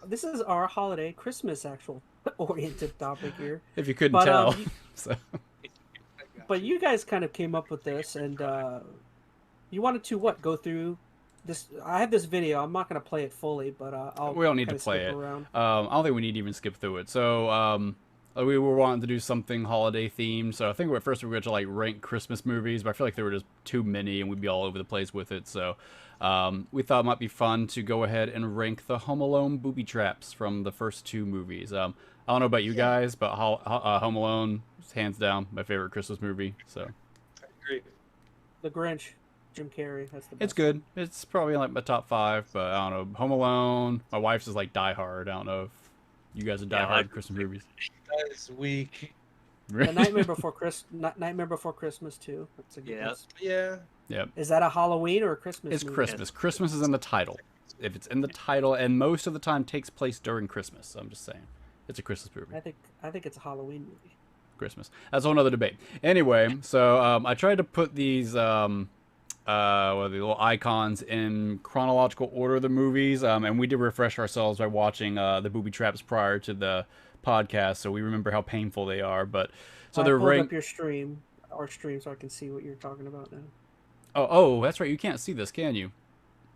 this is our holiday Christmas actual oriented topic here. If you couldn't But tell. So. But you guys kind of came up with this, and you wanted to what? Go through this. I have this video. I'm not going to play it fully, but We don't need to play it. Around. I don't think we need to even skip through it. So we were wanting to do something holiday themed. So I think at first we were going to like rank Christmas movies, but I feel like there were just too many, and we'd be all over the place with it. So we thought it might be fun to go ahead and rank the Home Alone booby traps from the first two movies. I don't know about you guys, but Home Alone is hands down my favorite Christmas movie. So I agree. The Grinch, Jim Carrey. That's the best. It's good. It's probably like my top 5, but I don't know. Home Alone. My wife's is like Die Hard. I don't know if you guys are Die Hard Christmas movies. That is weak. The Nightmare Before Christmas too. That's a good one. Yeah. Yep. Is that a Halloween or a Christmas? It's movie? Christmas. Christmas is in the title. If it's in the title, and most of the time takes place during Christmas. So I'm just saying, it's a Christmas movie. I think it's a Halloween movie. Christmas. That's a whole other debate. Anyway, so I tried to put these the little icons in chronological order of the movies, and we did refresh ourselves by watching the booby traps prior to the podcast, so we remember how painful they are. But so they're ranked. Up your stream, our stream, so I can see what you're talking about now. Oh, that's right. You can't see this, can you?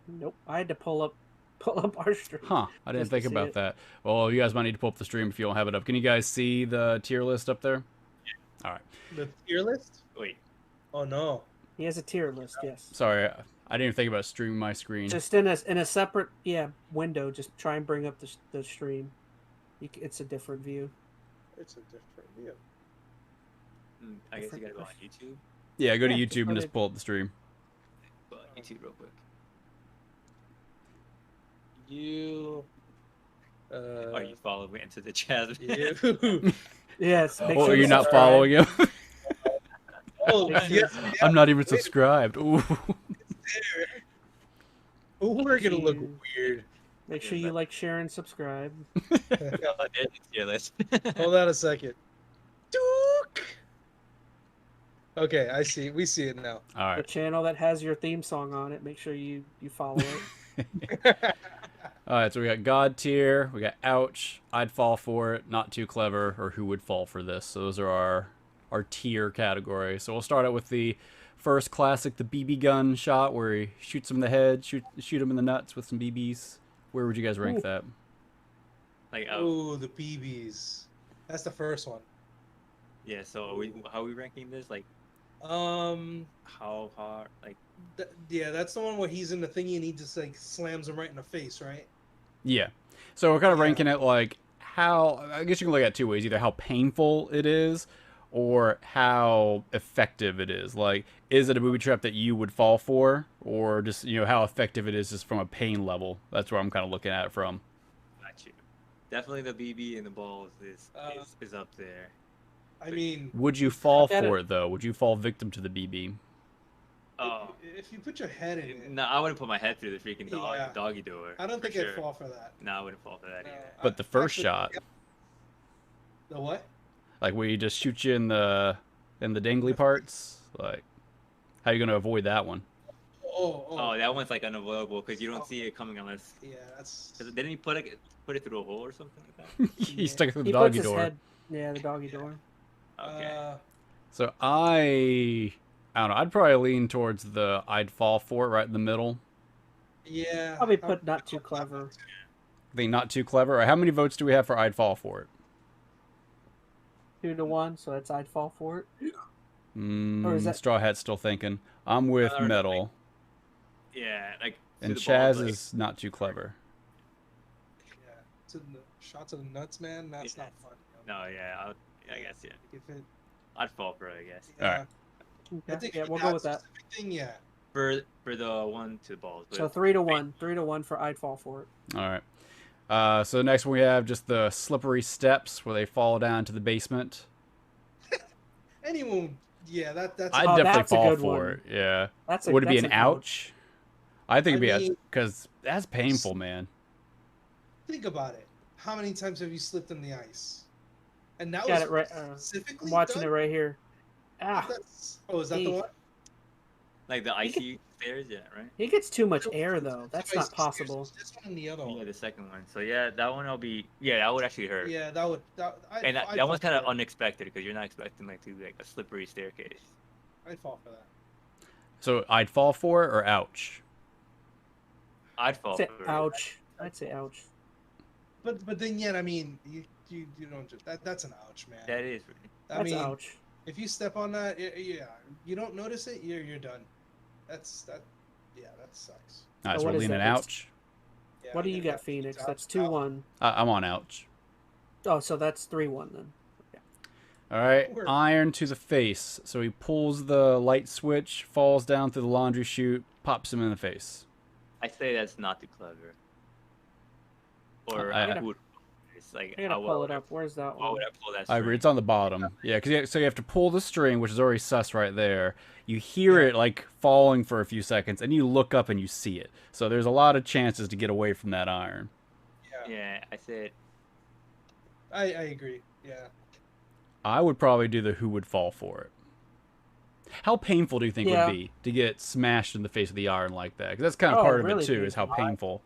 Nope. I had to pull up our stream. Huh. I didn't think about that. Well, you guys might need to pull up the stream if you don't have it up. Can you guys see the tier list up there? Yeah. All right. The tier list? Wait. Oh no. He has a tier list. Yes. Sorry, I didn't even think about streaming my screen. Just in a separate window. Just try and bring up the stream. It's a different view. It's a different view. I guess you gotta go on YouTube. Yeah, go to YouTube and just pull up the stream. Go on YouTube real quick. You. Are you following me into the ChazmaN? You. Yes. Oh, are you not following him? Oh, yes. I'm not even subscribed. Ooh. We're gonna look weird. Make sure you like, share, and subscribe. Hold on a second. Duke. Okay, I see. We see it now. All right. The channel that has your theme song on it. Make sure you follow it. All right, so we got God tier, we got Ouch, I'd fall for it, Not Too Clever, or Who Would Fall for This. So those are our tier categories. So we'll start out with the first classic, the BB gun shot, where he shoots him in the head, shoot him in the nuts with some BBs. Where would you guys rank that? Like, oh, the BBs. That's the first one. Yeah. So how are we ranking this? Like, how hard? Like, yeah, that's the one where he's in the thingy and he just like slams him right in the face, right? Yeah. So we're kind of ranking it like how, I guess you can look at it two ways, either how painful it is or how effective it is. Like, is it a booby trap that you would fall for, or just, how effective it is just from a pain level? That's where I'm kind of looking at it from. got you. Definitely the BB and the balls is up there. I mean, would you fall for it though? Would you fall victim to the BB? Oh, if you put your head in it. No, I wouldn't put my head through the freaking doggy door. I don't think I'd fall for that. No, I wouldn't fall for that either. But the first shot. The what? Like where he just shoots you in the dangly parts. Like, how are you gonna avoid that one? Oh, that one's like unavoidable because you don't see it coming unless. Yeah, that's. Didn't he put it through a hole or something like that? He stuck it through the doggy door. Yeah, the doggy door. Okay. So I don't know. I'd probably lean towards the I'd fall for it right in the middle. Yeah. Probably put Not Too Clever. I think Not Too Clever. All right, how many votes do we have for I'd fall for it? 2-1, so that's I'd fall for it. Or is that Straw Hat's still thinking? I'm with Metal. Yeah, like. And Chaz is Not Too Clever. Yeah, shot to the nuts, man. That's not fun. No, yeah, I guess yeah. If it, I'd fall for it, I guess. yeah. All right. I think we'll go with that. Thing, yeah. For the one to the balls. So 3-1, 3-1 for I'd fall for it. All right. So the next one we have just the slippery steps where they fall down to the basement. Anyone, yeah, that's. I'd definitely fall for it. Yeah. Would it be an ouch? I think it'd be because that's painful, man. Think about it. How many times have you slipped in the ice? And that was specifically I'm watching it right here. Ah. Oh, is that the one? Like the icy stairs, yeah, right? He gets too much air though. That's not possible. This one and the other one. Yeah, the second one. So yeah, that one will be. Yeah, that would actually hurt. Yeah, that would. And that one's kind of unexpected because you're not expecting like to like a slippery staircase. I'd fall for that. So I'd fall for it or ouch? I'd fall I'd say for it. ouch. I'd say ouch. But then yet, I mean, you don't just that's an ouch, man. That is. That's I mean, ouch. if you step on that, yeah, you don't notice it, you're done. Yeah, that sucks. All right, So so what we're is leaning that? ouch. Yeah, What do you yeah, got, Phoenix? ouch, That's ouch. 2-1. I'm on ouch. Oh, so that's 3-1 then. All right, Work. iron to the face. So he pulls the light switch, falls down through the laundry chute, pops him in the face. I say that's not too clever. Or I- I would. It's like I gotta how pull well it up. Where's that Why one? would I pull that? I agree. string? It's on the bottom. Yeah, because so you have to pull the string, which is already sus right there. You hear it like falling for a few seconds, and you look up and you see it. So there's a lot of chances to get away from that iron. Yeah, I said. I agree. Yeah. I would probably do the who would fall for it. How painful do you think it Yeah. would be to get smashed in the face with the iron like that? Because that's kind of Oh, part of really it too, is how painful. painful.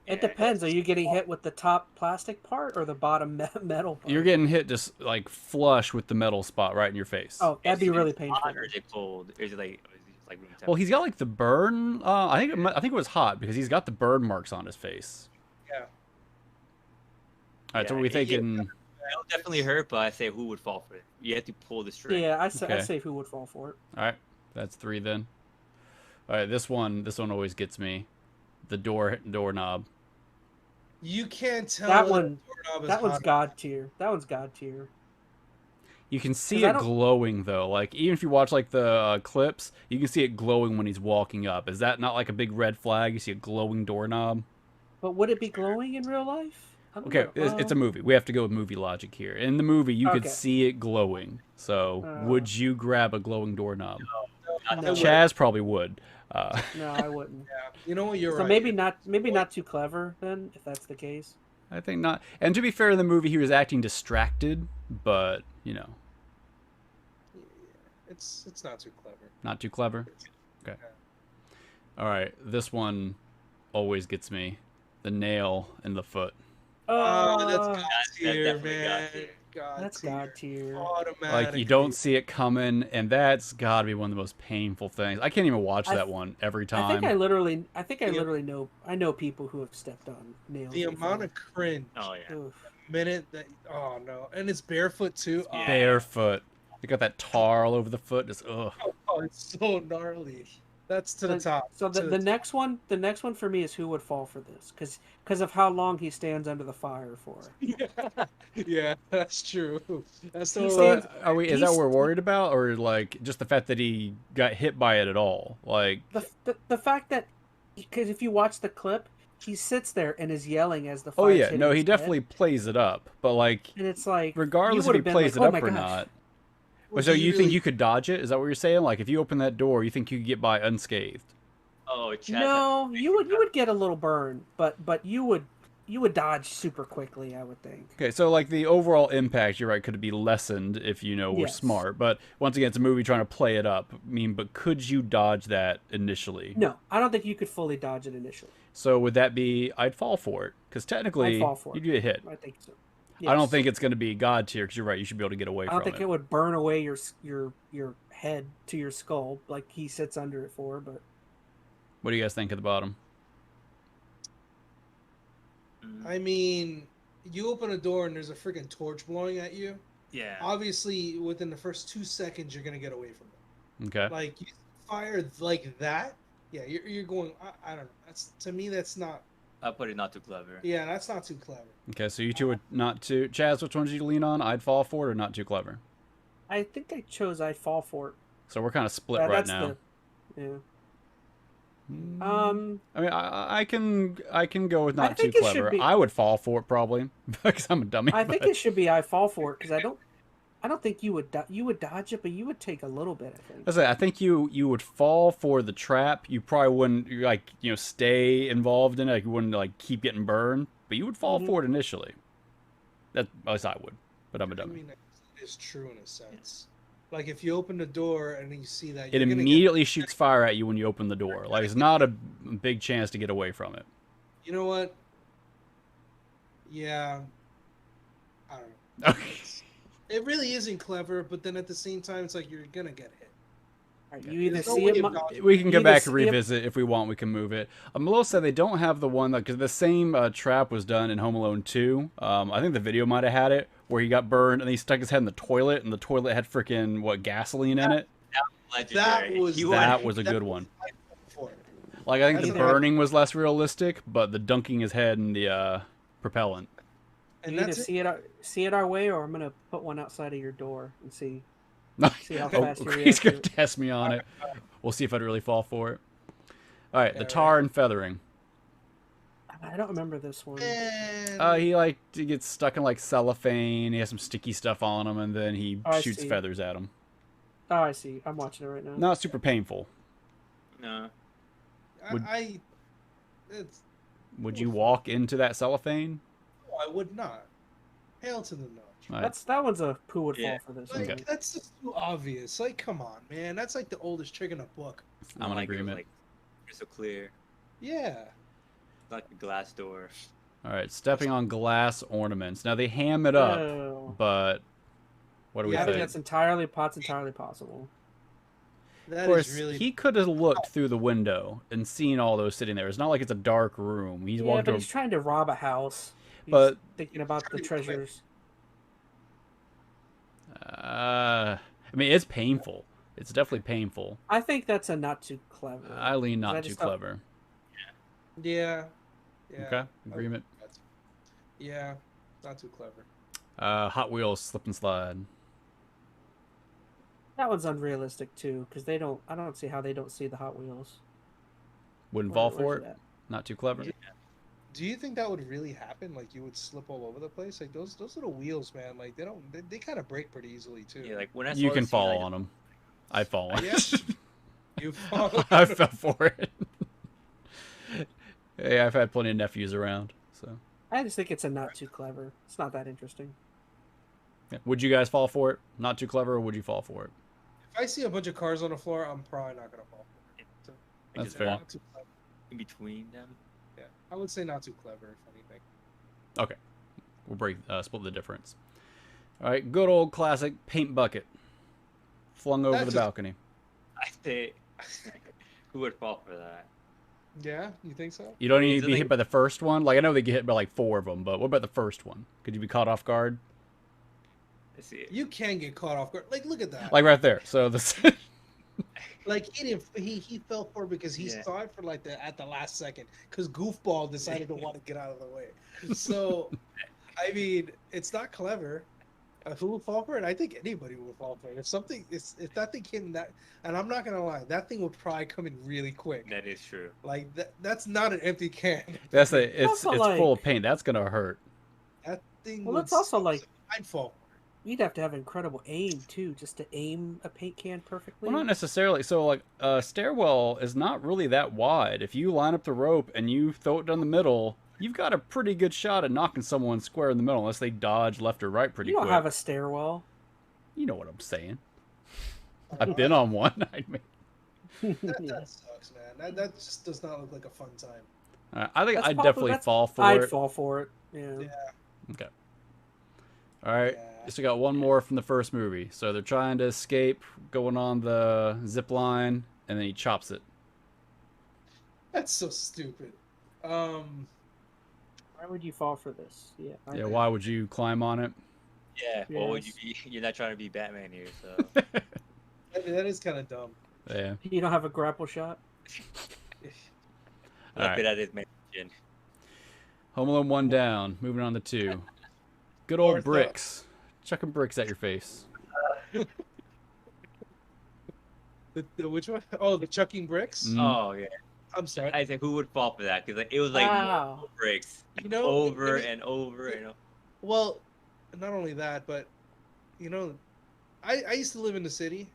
It depends. Are you getting hit with the top plastic part or the bottom metal part? You're getting hit just like flush with the metal spot right in your face. Oh, that'd be really Is it painful. hot or is it cold? Is it like? Or is it just like room temperature? Well, he's got like the burn. I think it was hot because he's got the burn marks on his face. Yeah. All right, so Yeah, we're it- thinking. It'll definitely hurt, but I say who would fall for it? You have to pull the string. Yeah, I'd Okay. say who would fall for it. All right, that's 3 then. All right, this one always gets me. The doorknob. You can't tell That whether one- the doorknob is That one's hot. god tier. That one's god tier. You can see 'Cause I it don't- glowing though. Like even if you watch like the clips, you can see it glowing when he's walking up. Is that not like a big red flag? You see a glowing doorknob. But would it be glowing in real life? I don't Okay, know. it's a movie. We have to go with movie logic here. In the movie, you could Okay. see it glowing. So would you grab a glowing doorknob? No. Chaz probably would. No, I wouldn't. Yeah. You know what? You're So right. maybe not too clever then, if that's the case. I think not. And to be fair, in the movie, he was acting distracted, but you know, It's not too clever. not too clever. Okay. All right, this one always gets me. The nail in the foot. Oh, that's Oh, god tier, definitely God man. tier. God that's tier. god tier. Automatically. Like you don't see it coming, and that's got to be one of the most painful things. I can't even watch that one every I think time. I literally The- know. I know people who have stepped on nails. The before. amount of cringe. Oh yeah. Oof. Minute that. Oh no, and it's barefoot too. Yeah. Barefoot. You got that tar all over the foot. Just ugh. Oh, it's so gnarly. That's to the top. So To the next one for me is who would fall for this, because of how long he stands under the fire for. Yeah, that's true. That's He totally. stands- Are we? Is that what we're He's- worried about, or like just the fact that he got hit by it at all? Like, The fact that, because if you watch the clip, he sits there and is yelling as the oh fire's yeah, hitting no, his he head, definitely plays it up, but like, and it's like regardless you if he would've been plays like, it "Oh up my or gosh." not. Well, So do you think really- you could dodge it? Is that what you're saying? Like, if you open that door, you think you could get by unscathed? Oh, Chaz, No, you would get a little burn, but you would dodge super quickly, I would think. Okay, so like the overall impact, you're right, could be lessened if you know we're Yes. smart. But once again, it's a movie trying to play it up. I mean, but could you dodge that initially? No, I don't think you could fully dodge it initially. So would that be? I'd fall for it because technically I'd fall for you it. get hit. I think so. I don't Yes. think it's going to be God tier because you're right. You should be able to get away I from don't think it. it would burn away your head to your skull like he sits under it for, but What do you guys think at the bottom? I mean, you open a door and there's a freaking torch blowing at you. yeah. Obviously, within the first 2 seconds, you're gonna get away from it. Okay. Like you fire like that. Yeah, you're going. I don't know. That's to me. That's not. I'll put it not too clever. Yeah, that's not too clever. Okay, so you two would not too. Chaz, which one did you lean on? I'd fall for it or not too clever? I think I chose I'd fall for it. So we're kind of split Yeah, right that's now. yeah. I mean, I can go with I not too think it should clever. be- I would fall for it probably because I'm a dummy. I think but- it should be I fall for it because I don't think you would dodge it, but you would take a little bit. I think. I think you would fall for the trap. You probably wouldn't like stay involved in it. Like, you wouldn't like keep getting burned, but you would fall Mhm. for it initially. That at least I would, but I'm a I dummy. mean, it's true in a sense. Like if you open the door and you see that, It you're gonna immediately shoots fire at you when you open the door. Like, it's not a big chance to get away from it. You know what? Yeah. I don't know. Okay. It really isn't clever, but then at the same time, it's like you're gonna get hit. Right, you either There's no see way it. of dodging We can You go either back see and it- revisit if we want. We can move it. Melissa said they don't have the one because the same trap was done in Home Alone 2. I think the video might have had it where he got burned and he stuck his head in the toilet and the toilet had freaking gasoline in it. That was a good one. Like, I think That's the a- burning was less realistic, but the dunking his head in the propellant. And You either that's see it our way, or I'm gonna put one outside of your door and see how Oh, fast you he's react. gonna to it. test me on it. We'll see if I'd really fall for it. All right, the Yeah, tar right. and feathering. I don't remember this one. He gets stuck in like cellophane. He has some sticky stuff on him, and then he Oh, I shoots see. feathers at him. Oh, I see. I'm watching it right now. Not super painful. No. Would- it's, Would you walk into that cellophane? no, I would not. Hail to the no. All right. That one's a who would Yeah. fall for this. Like Okay. that's just too obvious. Like, come on, man. That's like the oldest trick in a book. It's I'm not in like it was, agreement. like crystal clear. Yeah. It's like a glass door. All right, stepping on glass ornaments. Now they ham it up, No. but what do we Yeah, I think think? that's entirely possible. That Of course, is really. he could have looked through the window and seen all those sitting there. It's not like it's a dark room. He's Yeah, walked but to he's trying to rob a house. He's But- thinking about the treasures. I mean, it's painful. It's definitely painful. I think that's a not too clever. I lean I not too just don't- clever. Yeah. Yeah. Okay, agreement. Yeah. Not too clever. Hot Wheels slip and slide. That one's unrealistic too, because I don't see how they don't see the Hot Wheels. Wouldn't Where- fall for where's it. at? Not too clever. Yeah. Do you think that would really happen? Like you would slip all over the place? Like those little wheels, man. Like they kind of break pretty easily too. Yeah, like when I You saw can the scene, fall I on them. I've fallen. Yeah. You fall. I fell for it. Hey, I've had plenty of nephews around. So, I just think it's a not too clever. It's not that interesting. yeah. Would you guys fall for it? Not too clever, or would you fall for it? If I see a bunch of cars on the floor, I'm probably not gonna fall for it. So, That's just fair. not too clever. in between them. Yeah, I would say not too clever, if anything. Okay, we'll split the difference. All right, good old classic paint bucket, flung over That's the just- balcony. I say, who would fall for that? Yeah, you think so? You don't need Is to it be like- hit by the first one. Like I know they get hit by like 4 of them, but what about the first one? Could you be caught off guard? Let's see. You can get caught off guard. Like, look at that. Like right there. So this. Like he didn't. He fell for it because he Yeah. saw it for like at the last second. Because Goofball decided to want to get out of the way. So, I mean, it's not clever. Who will fall for it? I think anybody will fall for it. If that thing came that, and I'm not gonna lie, that thing would probably come in really quick. That is true. Like that's not an empty can. That's it's Also, full of like- paint. That's gonna hurt. That thing. Well, would that's also like I'd fall for it. you'd have to have incredible aim too, just to aim a paint can perfectly. Well, not necessarily. So, like, a stairwell is not really that wide. If you line up the rope and you throw it down the middle, you've got a pretty good shot at knocking someone square in the middle, unless they dodge left or right pretty You don't quick. have a stairwell. You know what I'm saying. I've been on one. I mean, That sucks, man. That just does not look like a fun time. I think That's I'd probably- definitely that's- fall for I'd it. fall for it. Yeah. Yeah. Okay. All right. Yeah. So we got one more from the first movie. So they're trying to escape, going on the zip line, and then he chops it. That's so stupid. Why would you fall for this? Yeah. Yeah. Why would you climb on it? Yeah. What would you Yes. be? You're not trying to be Batman here, so. That is kind of dumb. Yeah. You don't have a grapple shot. All Look right. at his mansion. Home Alone 1 down. Moving on to 2. Good old Fourth up. bricks. Chucking bricks at your face. The which one? Oh, the chucking bricks. Mm. Oh yeah. I'm sorry. I said who would fall for that? Because like, it was like Wow. more bricks You know, over I mean- and over and over. Well, not only that, but you know, I used to live in the city.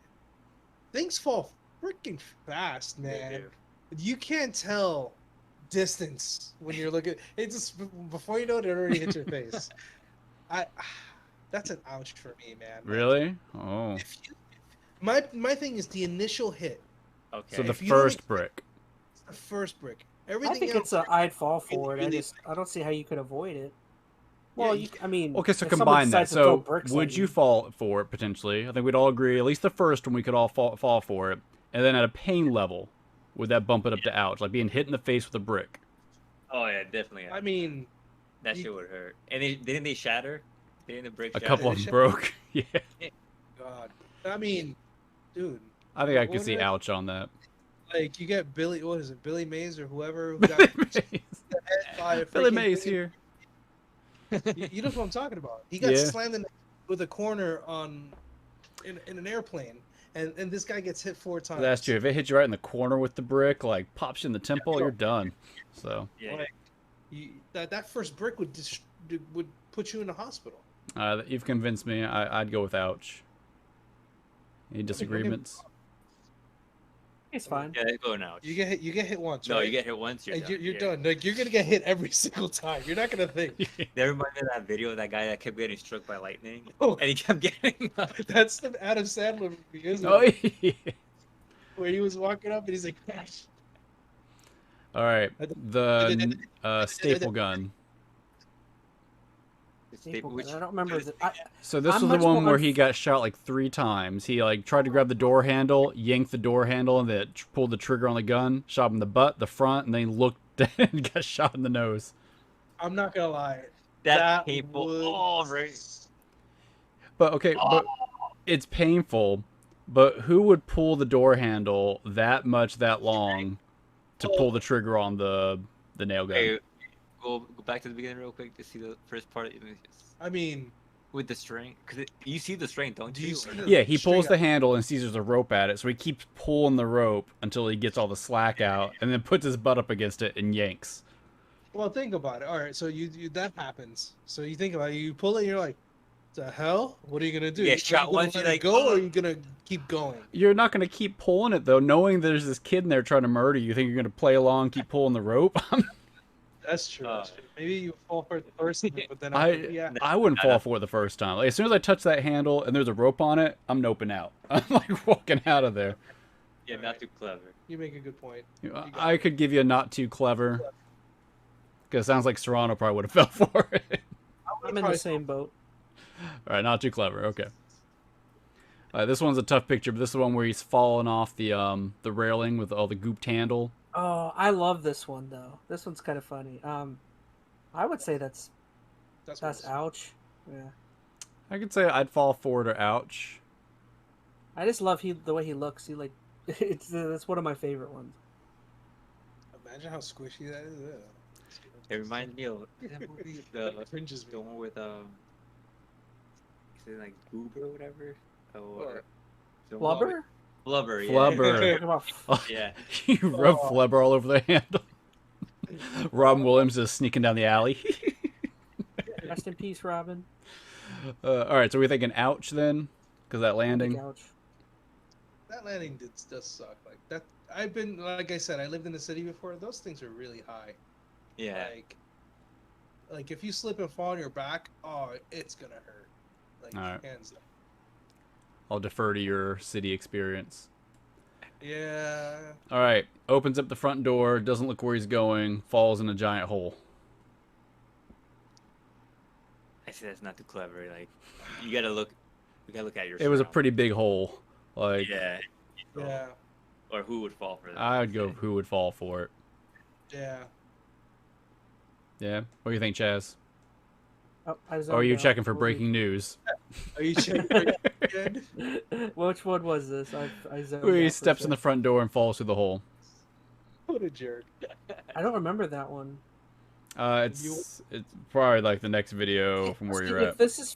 Things fall freaking fast, They man. do. You can't tell distance when you're looking. It just before you know it, it already hit your face. That's an ouch for me, man. Like, Really? Oh. My thing is the initial hit. Okay. So the If you don't first expect- brick. The first brick. I Everything think else. it's I'd fall for it. really- I don't see how you could avoid it. Yeah, Well, you- I mean, Okay, so if someone combine that. decides to throw So bricks would at you fall for it potentially? I think we'd all agree. At least the first one, we could all fall for it. And then at a pain level, would that bump it up to ouch, like being hit in the face with a brick? Oh yeah, definitely. I mean, that shit would hurt. And didn't they shatter? Didn't the brick A shatter? couple of them broke. Yeah. God. I mean, dude. I think I could What see did I- ouch on that. Like you get Billy, what is it, Billy Mays or whoever who got hit by a Billy freaking Mays thing. here. You know what I'm talking about. He got Yeah. slammed in with a corner in an airplane, and this guy gets hit 4 times. That's true. If it hits you right in the corner with the brick, like pops you in the temple, you're done. So Yeah. Like, that first brick would put you in the hospital. you've convinced me. I'd go with ouch. Any disagreements? it's fine. Yeah, go now. You get hit once. No, right? you get hit once. You're And done. you're Yeah. done. Like you're gonna get hit every single time. You're not gonna think. That reminds me of that video of that guy that kept getting struck by lightning, Oh. and he kept getting. That's the Adam Sandler movie, isn't Oh, it? yeah. Where he was walking up and he's like, "Gosh." All right. The staple gun. Staple Which- gun. I don't remember. So this I'm was the much one more where he got shot like 3 times. He like tried to grab the door handle, yanked the door handle, and then pulled the trigger on the gun, shot him in the butt, the front, and then he looked dead and got shot in the nose. I'm not gonna lie. That painful. would- Oh, right. But okay, but it's painful. But who would pull the door handle that much, that long, to pull the trigger on the nail gun? Hey, go back to the beginning real quick to see the first part. I mean, With the string, because you see the string, don't Do you? you see Or no? the- Yeah, he String pulls up. the handle and sees there's a rope at it, so he keeps pulling the rope until he gets all the slack out, and then puts his butt up against it and yanks. well, think about it. All right, so you that happens. So you think about it. You pull it, and you're like, "The hell? What are you gonna do? Yeah, Are you shot gonna once, let you're it like, go, or "Oh." are you gonna keep going?" You're not going to keep pulling it, though, knowing there's this kid in there trying to murder you. You think you're going to play along, keep pulling the rope? That's true. Uh, That's true. Maybe you fall for it the first time, but then I wouldn't fall for it the first time. Like, as soon as I touch that handle and there's a rope on it, I'm noping out. I'm like walking out of there. Yeah, not too clever. you make a good point. I could give you a not too clever. Because it sounds like Serrano probably would have fell for it. I'm in the same boat. All right, not too clever. Okay. This one's a tough picture, but this is the one where he's falling off the railing with all the gooped handle. Oh, I love this one though. This one's kind of funny. I would say that's That's ouch. Yeah. I could say I'd fall for it or ouch. I just love the way he looks. He like that's one of my favorite ones. Imagine how squishy that is. It reminds me of that movie, the Cringes me. one with is it like Booby or whatever? Or the one Blubber? with- Blubber, yeah. Flubber. Talking about Yeah. You rub Oh. Flubber all over the handle. Robin Williams is sneaking down the alley. rest in peace, Robin. All right, so we're thinking ouch then? Because that landing. Ouch. That landing does suck. Like that. I've been, like I said, I lived in the city before. Those things are really high. Yeah. Like if you slip and fall on your back, oh, it's gonna hurt. Like Alright. hands down. I'll defer to your city experience. Yeah. All right, opens up the front door, doesn't look where he's going, falls in a giant hole. I see that's not too clever. Like, you gotta look at your. It was a surroundings. pretty big hole. Like, Yeah. Yeah. Or who would fall for that? I would go who would fall for it. Yeah. Yeah? What do you think, Chaz? Oh, I Or are zoned you out. checking for What breaking news? Are you checking? Good. Which one was this? I zoned Where he out for a steps in the sec. front door and falls through the hole. What a jerk. I don't remember that one. It's probably like the next video from where See, you're if at. this is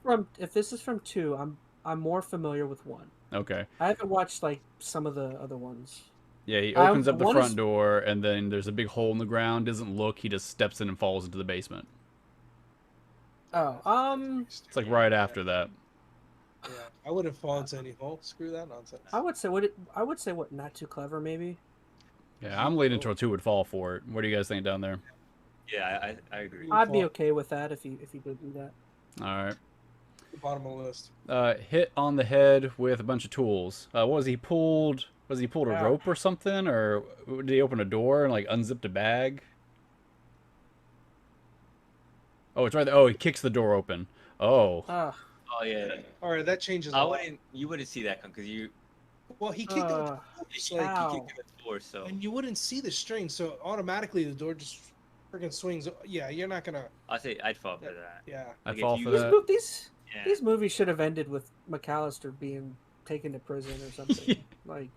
from 2, I'm more familiar with 1. Okay. I haven't watched like some of the other ones. Yeah, he opens up the one front is- door, and then there's a big hole in the ground. Doesn't look. He just steps in and falls into the basement. Oh, It's like right after that. Yeah. I wouldn't fall into any hole. Screw that nonsense. I would say what not too clever maybe. Yeah, I'm leaning towards who would fall for it. What do you guys think down there? Yeah, I agree. I'd be okay with that if you did do that. All right. The bottom of the list. Hit on the head with a bunch of tools. What was he pulled? Was he pulled a Yeah. rope or something, or did he open a door and like unzipped a bag? Oh, it's right there. Oh, he kicks the door open. Oh, Uh, Oh yeah. All right, that changes. I wouldn't. You wouldn't see that because you. Well, he kicked it with the It's force, like Ow. you kicked the door, so. and you wouldn't see the string, so automatically the door just freaking swings. Yeah, you're not gonna. I say I'd fall for that. Yeah. I'd Like, if fall you- for these, that. mo- these Yeah. these movies should have ended with McAllister being taken to prison or something. Like,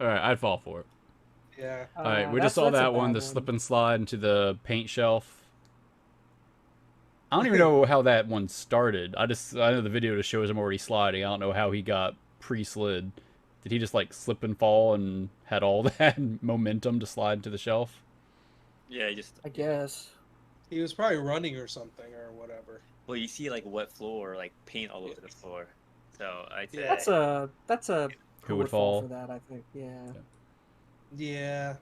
All right, I'd fall for it. Yeah. All right, we that's- just saw that's a that one, bad the slip and slide into the paint shelf. I don't even know how that one started. I know the video just shows him already sliding. I don't know how he got pre-slid. Did he just like slip and fall and had all that momentum to slide into the shelf? Yeah, just. I guess. He was probably running or something or whatever. Well, you see like wet floor, like paint all over the floor. So I'd say. Yeah. That's a Who would fall? for that, I think. Yeah. Yeah.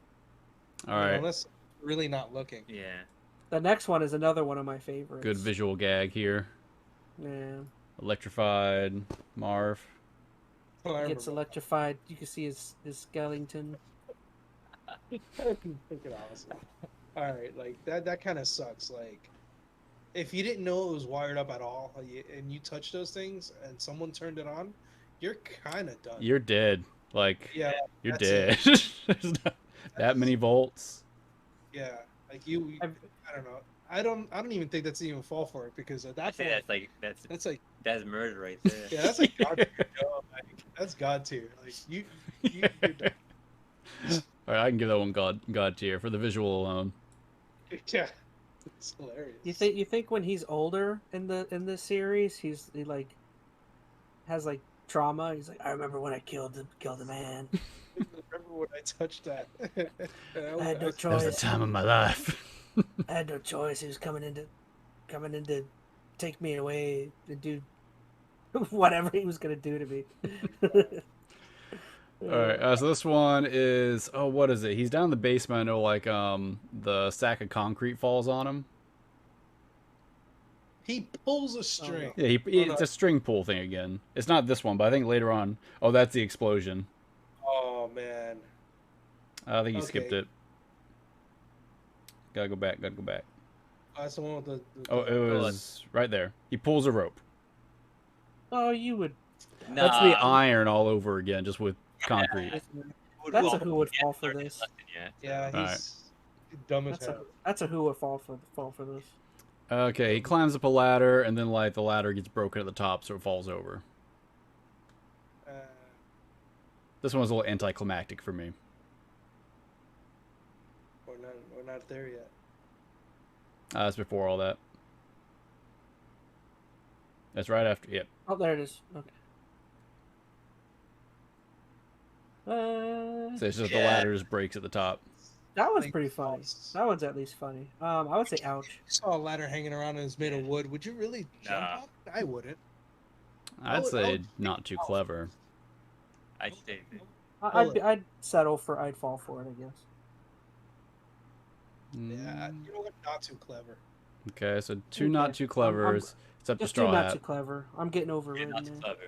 All right, Unless really not looking. Yeah. The next one is another one of my favorites. good visual gag here. Yeah. Electrified Marv. Oh, I He gets remember. electrified. You can see his skeleton. Freaking awesome. All right, like that kind of sucks. Like, if you didn't know it was wired up at all, and you touch those things, and someone turned it on, you're kind of done. You're dead. Like, Yeah, you're that's dead. There's not that many volts. yeah. Like you, I've- I don't know. I don't even think that's even fall for it because at I that say point, that's like that's like that's murder right there. yeah, that's like God tier. Yo, like, that's God tier. Like you're done. All right, I can give that one God tier for the visual alone. Yeah, it's hilarious. You think when he's older in the series, he like has like trauma? He's like, I remember when I killed a man. Remember when I touched that? I had no That was the choice. time of my life. I had no choice. He was coming in to take me away to do whatever he was gonna do to me. All right, so this one is what is it? He's down in the basement. I know, like the sack of concrete falls on him. He pulls a string. Yeah, Oh, it's a string pull thing again. It's not this one, but I think later on. Oh, that's the explosion. Oh man. I think he skipped Okay. it. Gotta go back. Oh, that's the one with the Oh, it was right there. He pulls a rope. Oh, you would. That's the iron all over again, just with concrete. That's a who would fall for this. yeah, Alright. he's dumb as hell. That's a who would fall for this. Okay, he climbs up a ladder, and then like the ladder gets broken at the top, so it falls over. Uh, This one was a little anticlimactic for me. we're not there yet. That's before all that. That's right after. Yep. Oh, there it is. Okay. So it's just the ladder just breaks at the top. That one's Like, pretty funny. That one's at least funny. I would say ouch. You saw a ladder hanging around and it's made of wood. Would you really jump Nah. off it? I wouldn't. I'd would- I say would not too clever. I'd say. I'd settle for I'd fall for it, I guess. Yeah, you know what? Not too clever. Okay, so two not Okay. too clever. I'm- It's up to Just too straw not hat. too clever. I'm getting over You're it. not too Man. clever.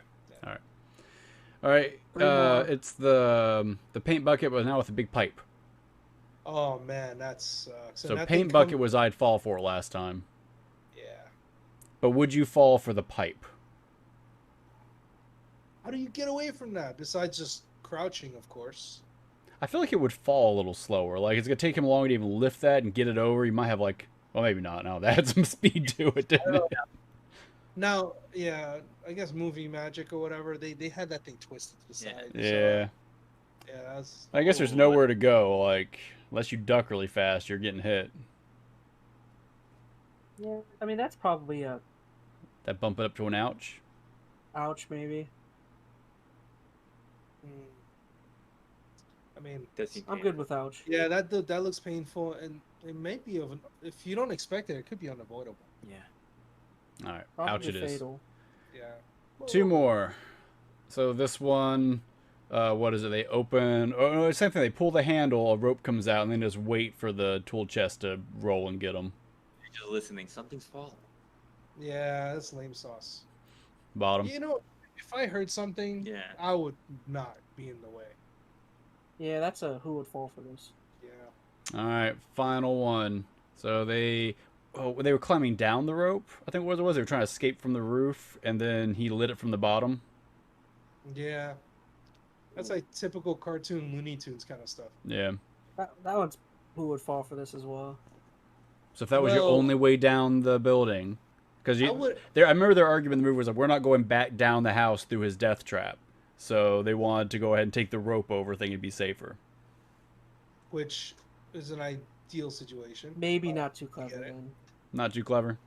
All right, Three more. it's the paint bucket, but now with a big pipe. Oh man, that sucks. So And that paint thing bucket was I'd fall for last time. Yeah. But would you fall for the pipe? How do you get away from that? Besides just crouching, of course. I feel like it would fall a little slower. Like it's gonna take him longer to even lift that and get it over. You might have like, well, maybe not. No, that had some speed to it, didn't it? Now, yeah, I guess movie magic or whatever, they had that thing twisted to the Yeah. side. Yeah. So, yeah, that's. I guess there's nowhere to go. Like unless you duck really fast, you're getting hit. Yeah, I mean that's probably a That bump it up to an ouch. ouch maybe. Mm. I mean, Does seem I'm painful. good with ouch. yeah, that looks painful, and it may be if you don't expect it, it could be unavoidable. Yeah. All right, Probably ouch it is. fatal. Yeah. Two more. So this one, what is it? They open. Oh no, same thing. They pull the handle, a rope comes out, and then just wait for the tool chest to roll and get them. You're just listening. Something's falling. Yeah, that's lame sauce. Bottom. You know, if I heard something, Yeah. I would not be in the way. Yeah, that's a who would fall for this. Yeah. All right, final one. So they were climbing down the rope. I think what it was. They were trying to escape from the roof, and then he lit it from the bottom. Yeah. That's like typical cartoon Looney Tunes kind of stuff. Yeah. That one's who would fall for this as well. So if that was your Well, only way down the building, because I remember their argument in the movie was like, we're not going back down the house through his death trap. So they wanted to go ahead and take the rope over, thinking it'd be safer. Which is an ideal situation. Maybe not too clever then. Not too clever.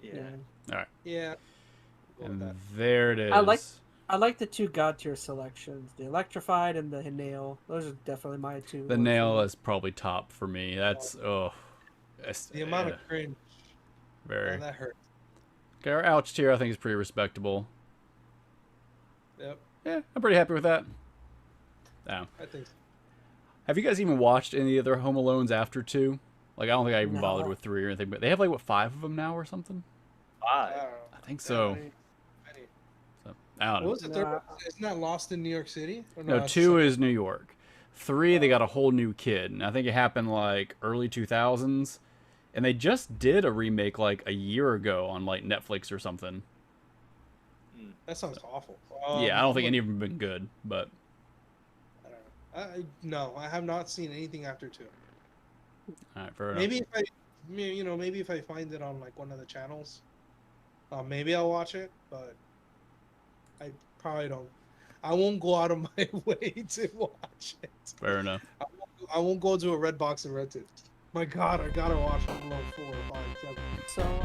Yeah. All right. Yeah. And there it is. I like the two god tier selections, the electrified and the nail. Those are definitely my two. The nail is probably top for me. That's the amount of cringe. Very. That hurt. Okay, our ouch tier I think is pretty respectable. Yep. Yeah, I'm pretty happy with that. Yeah. I think so. Have you guys even watched any of their Home Alones after 2? Like, I don't think I even bothered with 3 or anything, but they have like what, 5 of them now or something? 5. I think so. I don't know. What was the third one? Isn't that Lost in New York City? Or No, 2 is New York. 3, they got a whole new kid. And I think it happened like early 2000s. And they just did a remake like a year ago on like Netflix or something. That sounds awful. Yeah, I don't think any of them have been good, but I don't know. No, I have not seen anything after 2. all right, fair enough. Maybe if I find it on like one of the channels, maybe I'll watch it. But I probably don't. I won't go out of my way to watch it. Fair enough. I won't go to a red box and rent it. My God, I gotta watch Home Alone 4, 5, 7. So